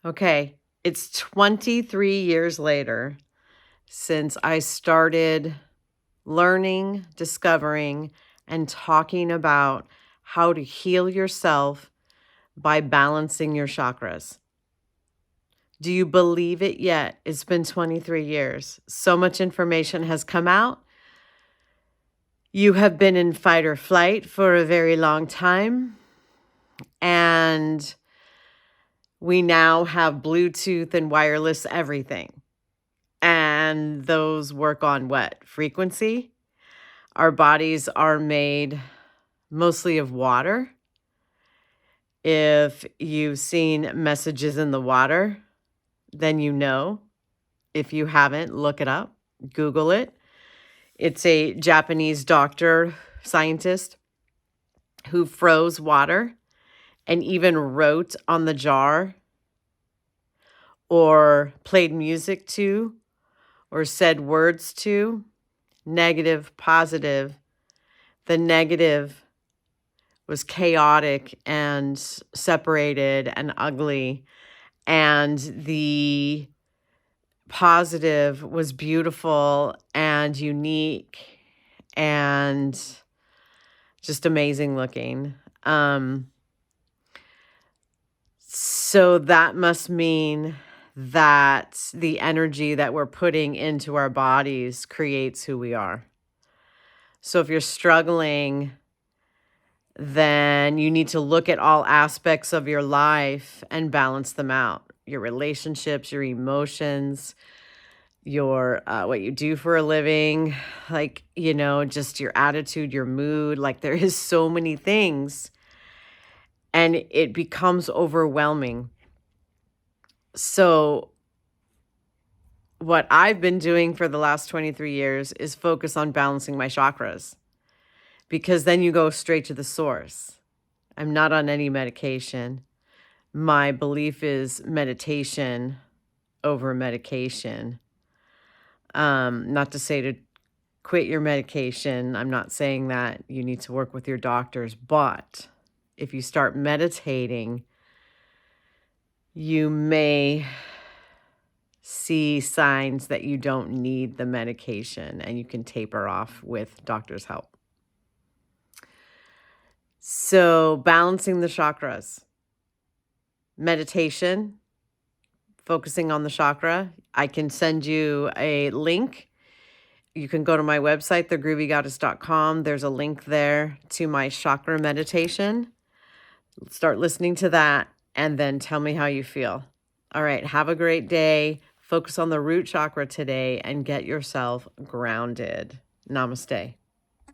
Okay, it's 23 years later since I started learning, discovering, and talking about how to heal yourself by balancing your chakras. Do you believe it yet? It's been 23 years. So much information has come out. You have been in fight or flight for a very long time. And we now have Bluetooth and wireless everything. And those work on what? Frequency. Our bodies are made mostly of water. If you've seen Messages in the Water, then you know. If you haven't, look it up, Google it. It's a Japanese doctor, scientist, who froze water and even wrote on the jar or played music to or said words to, negative, positive. The negative was chaotic and separated and ugly, and the positive was beautiful and unique and just amazing looking. So that must mean that the energy that we're putting into our bodies creates who we are. So if you're struggling, then you need to look at all aspects of your life and balance them out. Your relationships, your emotions, your what you do for a living, like, just your attitude, your mood. Like, there is so many things, and it becomes overwhelming. So what I've been doing for the last 23 years is focus on balancing my chakras, because then you go straight to the source. I'm not on any medication. My belief is meditation over medication. Not to say to quit your medication. I'm not saying that you need to work with your doctors, but if you start meditating, you may see signs that you don't need the medication and you can taper off with doctor's help. So balancing the chakras, meditation, focusing on the chakra. I can send you a link. You can go to my website, thegroovygoddess.com. There's a link there to my chakra meditation. Start listening to that and then tell me how you feel. All right, have a great day. Focus on the root chakra today and get yourself grounded. Namaste.